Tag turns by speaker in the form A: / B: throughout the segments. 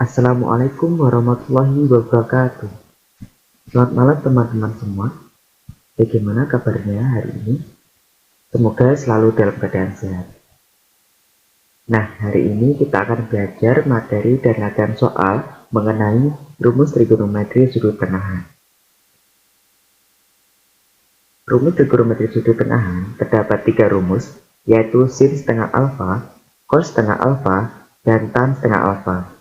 A: Assalamualaikum warahmatullahi wabarakatuh. Selamat malam teman-teman semua. Bagaimana kabarnya hari ini? Semoga selalu dalam keadaan sehat. Nah, hari ini kita akan belajar materi dan latihan soal mengenai rumus trigonometri sudut tenahan. Rumus trigonometri sudut tenahan terdapat 3 rumus, yaitu sin setengah alfa, cos setengah alfa, dan tan setengah alfa.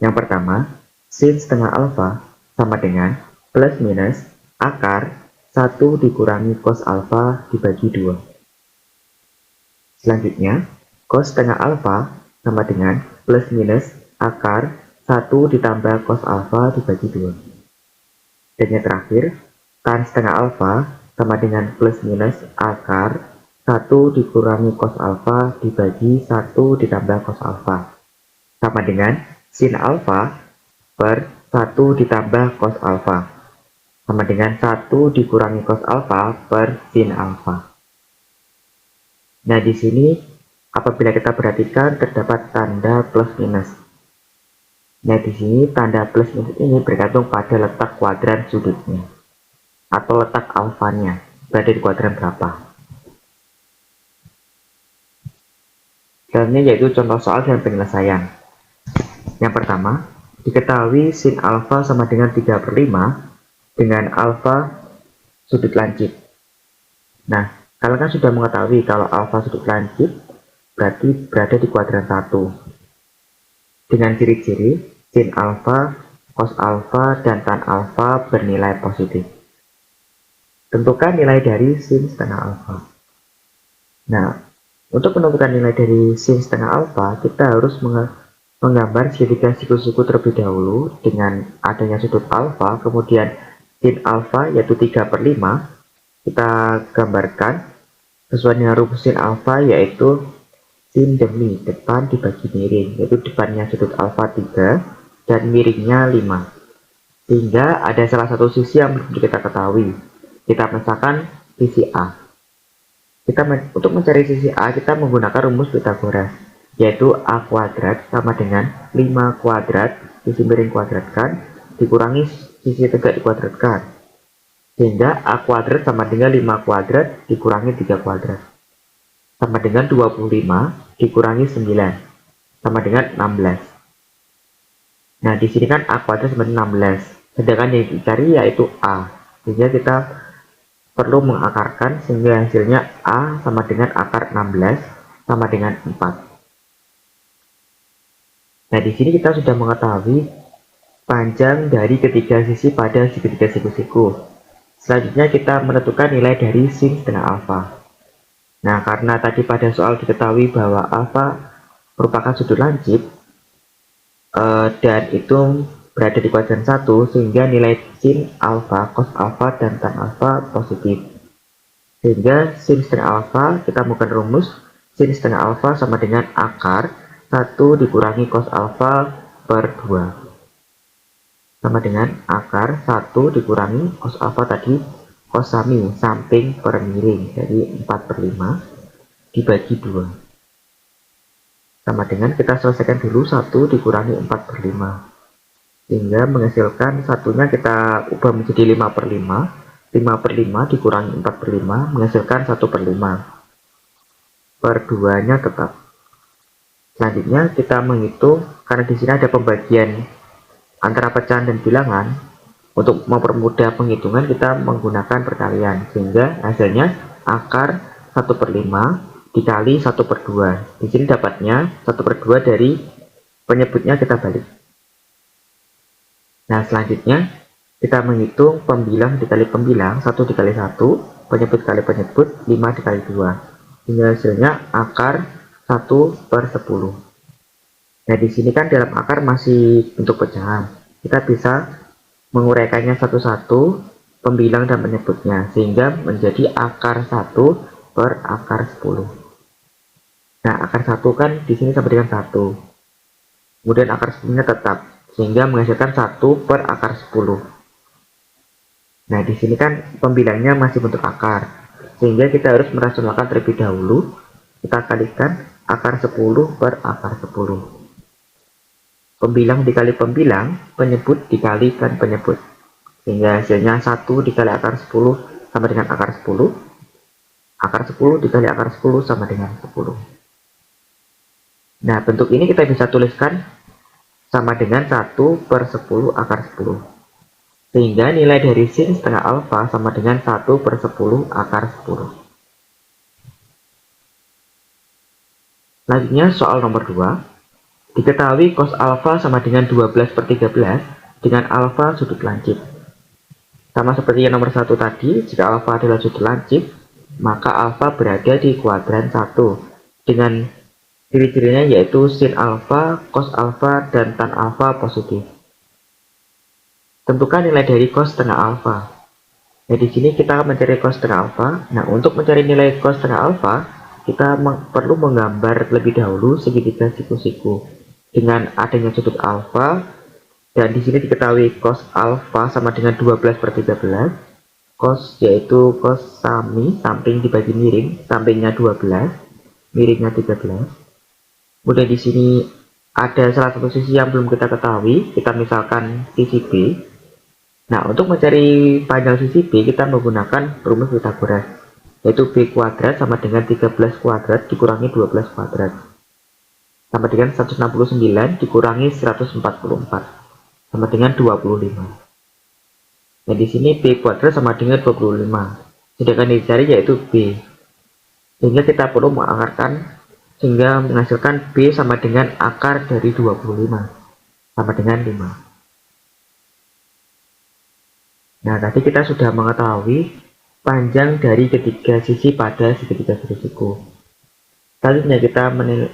A: Yang pertama, sin setengah alfa sama dengan plus minus akar 1 dikurangi cos alfa dibagi 2. Selanjutnya, cos setengah alfa sama dengan plus minus akar 1 ditambah cos alfa dibagi 2. Dan yang terakhir, tan setengah alfa sama dengan plus minus akar 1 dikurangi cos alfa dibagi 1 ditambah cos alfa sama dengan sin alfa per 1 ditambah cos alfa sama dengan 1 dikurangi cos alfa per sin alfa. Nah, di sini apabila kita perhatikan terdapat tanda plus minus. Nah, di sini tanda plus minus ini bergantung pada letak kuadran sudutnya atau letak alfanya berada di kuadran berapa. Dalamnya yaitu contoh soal dan penyelesaian. Yang pertama, diketahui sin alfa sama dengan 3/5 dengan alfa sudut lancip. Nah, kalian kan sudah mengetahui kalau alfa sudut lancip berarti berada di kuadran 1. Dengan ciri-ciri sin alfa, cos alfa, dan tan alfa bernilai positif. Tentukan nilai dari sin setengah alfa. Nah, untuk menentukan nilai dari sin setengah alfa, kita harus menggambar segitiga siku-siku terlebih dahulu dengan adanya sudut alfa, kemudian sin alfa yaitu 3/5 kita gambarkan sesuai dengan rumus sin alfa yaitu sin demi depan dibagi miring, yaitu depannya sudut alfa 3 dan miringnya 5, sehingga ada salah satu sisi yang perlu kita ketahui. Kita misalkan sisi A. Untuk mencari sisi A kita menggunakan rumus Pythagoras, yaitu A kuadrat sama dengan 5 kuadrat sisi miring kuadratkan dikurangi sisi tegak dikuadratkan, sehingga A kuadrat sama dengan 5 kuadrat dikurangi 3 kuadrat sama dengan 25 dikurangi 9 sama dengan 16. Nah, di sini kan A kuadrat sama dengan 16, sedangkan yang dicari yaitu A, sehingga kita perlu mengakarkan sehingga hasilnya A sama dengan akar 16 sama dengan 4. Nah, di sini kita sudah mengetahui panjang dari ketiga sisi pada segitiga siku-siku. Selanjutnya kita menentukan nilai dari sin setengah alfa. Nah, karena tadi pada soal diketahui bahwa alfa merupakan sudut lancip dan itu berada di kuadran 1, sehingga nilai sin alfa, cos alfa, dan tan alfa positif. Sehingga sin setengah alfa kita menggunakan rumus sin setengah alfa sama dengan akar 1 dikurangi cos alfa per 2 sama dengan akar 1 dikurangi cos alfa tadi cos sami samping per miring, jadi 4/5 dibagi 2 sama dengan kita selesaikan dulu 1 dikurangi 4/5 sehingga menghasilkan satunya kita ubah menjadi 5/5. 5/5 dikurangi 4/5 menghasilkan 1/5 per 2 nya tetap. Selanjutnya kita menghitung, karena di sini ada pembagian antara pecahan dan bilangan. Untuk mempermudah penghitungan kita menggunakan perkalian, sehingga hasilnya akar 1/5 dikali 1/2. Di sini dapatnya 1/2 dari penyebutnya kita balik. Nah, selanjutnya kita menghitung pembilang dikali pembilang, 1 dikali 1, penyebut kali penyebut, 5 dikali 2, sehingga hasilnya akar 1/10. Nah, di sini kan dalam akar masih bentuk pecahan. Kita bisa menguraikannya satu-satu, pembilang dan penyebutnya, sehingga menjadi akar 1 per akar 10. Nah, akar 1 kan di sini sama dengan 1. Kemudian akar 10-nya tetap, sehingga menghasilkan 1 per akar 10. Nah, di sini kan pembilangnya masih bentuk akar, sehingga kita harus merasionalkan terlebih dahulu. Kita kalikan akar 10 per akar 10. pembilang dikali pembilang, penyebut dikalikan penyebut. Sehingga hasilnya 1 dikali akar 10 sama dengan akar 10. Akar 10 dikali akar 10 sama dengan 10. Nah, bentuk ini kita bisa tuliskan sama dengan 1 per 10 akar 10. Sehingga nilai dari sin setengah alfa sama dengan 1 per 10 akar 10. Selanjutnya soal nomor 2. Diketahui cos alfa sama dengan 12 per 13 dengan alfa sudut lancip. Sama seperti yang nomor 1 tadi, jika alfa adalah sudut lancip, maka alfa berada di kuadran 1 dengan ciri-cirinya yaitu sin alfa, cos alfa, dan tan alfa positif. Tentukan nilai dari cos setengah alfa. Nah, di sini kita mencari cos setengah alfa. Nah, untuk mencari nilai cos setengah alfa, kita perlu menggambar terlebih dahulu segitiga siku-siku dengan adanya sudut alfa. Dan di sini diketahui cos alfa sama dengan 12 per 13. Cos yaitu cos sami, samping dibagi miring, sampingnya 12, miringnya 13. Kemudian di sini ada salah satu sisi yang belum kita ketahui, kita misalkan sisi B. Nah, untuk mencari panjang sisi B, kita menggunakan rumus Pythagoras, yaitu B kuadrat sama dengan 13 kuadrat dikurangi 12 kuadrat, sama dengan 169 dikurangi 144, sama dengan 25. Nah, di sini B kuadrat sama dengan 25, sedangkan yang dicari yaitu B. Sehingga kita perlu mengakarkan sehingga menghasilkan B sama dengan akar dari 25 sama dengan 5. Nah, tadi kita sudah mengetahui panjang dari ketiga sisi pada segitiga siku. Selanjutnya kita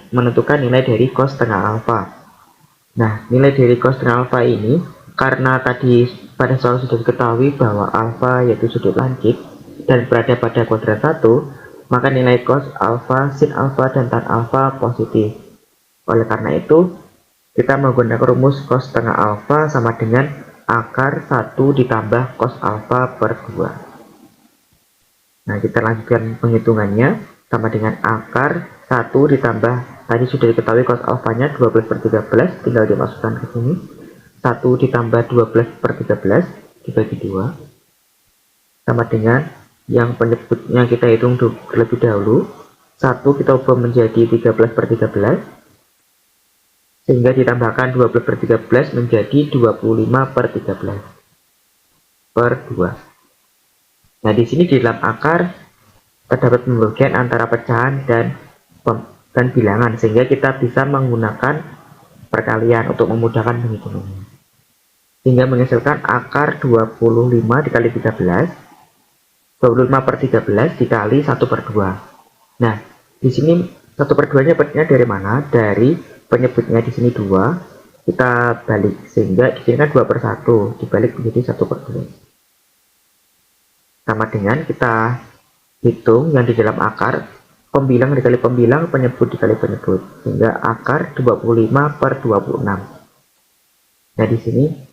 A: menentukan nilai dari cos setengah alfa. Nah, nilai dari cos setengah alfa ini, karena tadi pada soal sudah diketahui bahwa alfa yaitu sudut lancip dan berada pada kuadran 1, maka nilai cos alfa, sin alfa, dan tan alfa positif. Oleh karena itu, kita menggunakan rumus cos setengah alfa sama dengan akar 1 ditambah cos alfa per 2. Nah, kita lanjutkan penghitungannya sama dengan akar 1 ditambah, tadi sudah diketahui cos alfanya 12 per 13, tinggal dimasukkan ke sini. 1 ditambah 12 per 13 dibagi 2 sama dengan yang penyebutnya kita hitung terlebih dahulu. 1 kita ubah menjadi 13 per 13, sehingga ditambahkan 12 per 13 menjadi 25 per 13 per 2. Nah, di sini di dalam akar terdapat pembagian antara pecahan dan bilangan, sehingga kita bisa menggunakan perkalian untuk memudahkan penghitungannya. Sehingga menghasilkan akar 25 dikali 13, 25 per 13 dikali 1 per 2. Nah, di sini 1 per 2 nya dari mana? Dari penyebutnya di sini 2, kita balik, sehingga di sini kan 2 per 1 dibalik menjadi 1 per 2. Sama dengan kita hitung yang di dalam akar, pembilang dikali pembilang, penyebut dikali penyebut, sehingga akar 25 per 26. Nah, di sini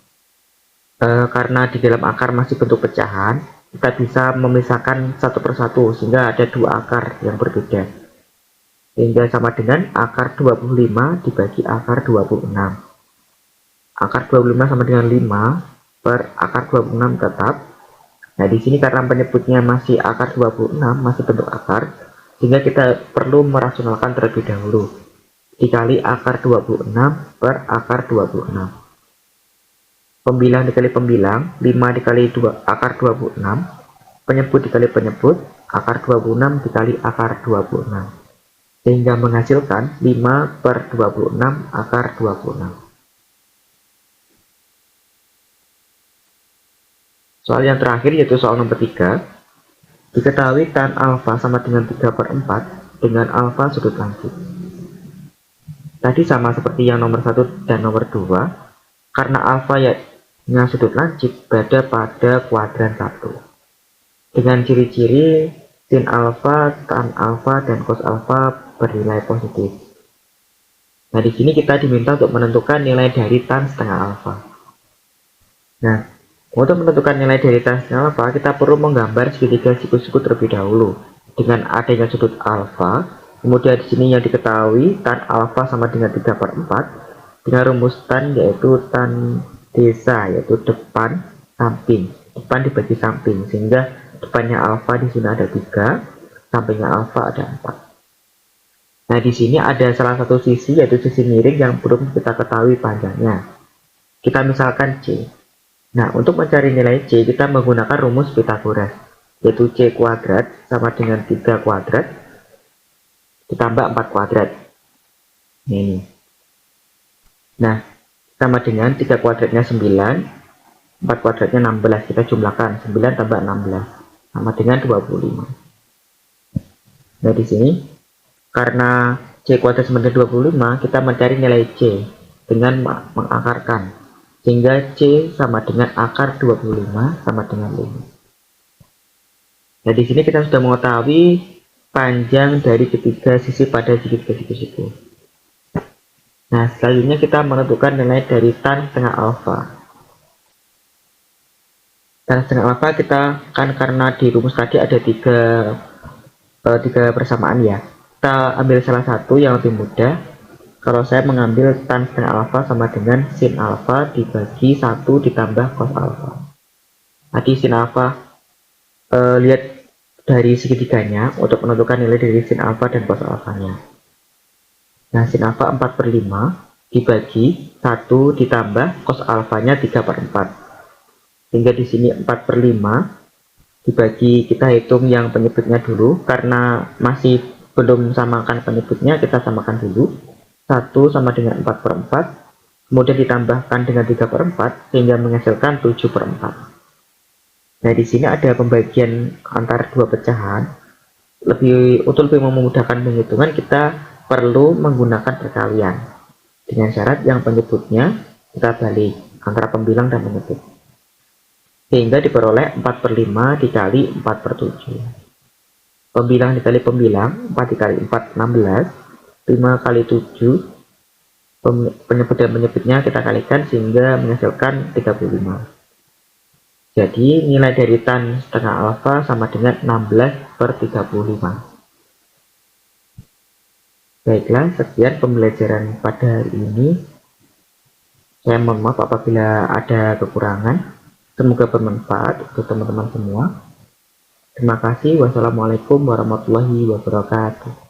A: karena di dalam akar masih bentuk pecahan, kita bisa memisahkan 1 per 1, sehingga ada 2 akar yang berbeda, sehingga sama dengan akar 25 dibagi akar 26. Akar 25 sama dengan 5 per akar 26 tetap. Nah, di sini karena penyebutnya masih akar 26, masih bentuk akar, sehingga kita perlu merasionalkan terlebih dahulu. Dikali akar 26 per akar 26. Pembilang dikali pembilang, 5 dikali 2 akar 26, penyebut dikali penyebut, akar 26 dikali akar 26. Sehingga menghasilkan 5 per 26 akar 26. Soal yang terakhir yaitu soal nomor 3. Diketahui tan alfa sama dengan 3 per 4 dengan alfa sudut lancip. Tadi sama seperti yang nomor 1 dan nomor 2, karena alfa nya sudut lancip berada pada kuadran 1. Dengan ciri-ciri sin alfa, tan alfa, dan cos alfa bernilai positif. Nah, di sini kita diminta untuk menentukan nilai dari tan setengah alfa. Nah, untuk menentukan nilai dari tan setengah alfa, kita perlu menggambar segitiga siku-siku terlebih dahulu dengan adanya sudut alfa. Kemudian di sini yang diketahui tan alfa sama dengan 3 per 4, dengan rumus tan, yaitu tan desa, yaitu depan samping. Depan dibagi samping, sehingga depannya alfa di sini ada 3, sampingnya alfa ada 4. Nah, di sini ada salah satu sisi, yaitu sisi miring yang belum kita ketahui panjangnya. Kita misalkan C. Nah, untuk mencari nilai C, kita menggunakan rumus Pythagoras, yaitu C kuadrat sama dengan 3 kuadrat ditambah 4 kuadrat. Ini. Nah, sama dengan 3 kuadratnya 9, 4 kuadratnya 16. Kita jumlahkan 9 tambah 16 sama dengan 25. Nah, di sini karena C kuadrat sama dengan 25, kita mencari nilai C dengan mengakarkan, sehingga C sama dengan akar 25 sama dengan 5. Nah, di sini kita sudah mengetahui panjang dari ketiga sisi pada segitiga siku. Nah, selanjutnya kita menentukan nilai dari tan setengah alfa. Tan setengah alfa kita kan karena di rumus tadi ada tiga persamaan ya. Kita ambil salah satu yang lebih mudah. Kalau saya mengambil tan setengah alfa sama dengan sin alfa dibagi 1 ditambah cos alfa. Tadi sin alfa lihat dari segitiganya untuk menentukan nilai dari sin alfa dan cos alfanya. Nah, sin alfa 4/5 dibagi 1 ditambah cos alfanya 3/4. Sehingga di sini 4/5 dibagi, kita hitung yang penyebutnya dulu. Karena masih belum samakan penyebutnya, kita samakan dulu. 1 sama dengan 4/4. Kemudian ditambahkan dengan 3/4 sehingga menghasilkan 7/4. Nah, di sini ada pembagian antara dua pecahan. Untuk lebih memudahkan penghitungan, kita perlu menggunakan perkalian dengan syarat yang penyebutnya kita balik antara pembilang dan penyebut, sehingga diperoleh 4/5 dikali 4/7. Pembilang dikali pembilang, 4 dikali 4 16, 5 kali 7, penyebut dan penyebutnya kita kalikan sehingga menghasilkan 35. Jadi nilai dari tan setengah alfa sama dengan 16/35. Baiklah, sekian pembelajaran pada hari ini. Saya mohon maaf apabila ada kekurangan. Semoga bermanfaat untuk teman-teman semua. Terima kasih. Wassalamualaikum warahmatullahi wabarakatuh.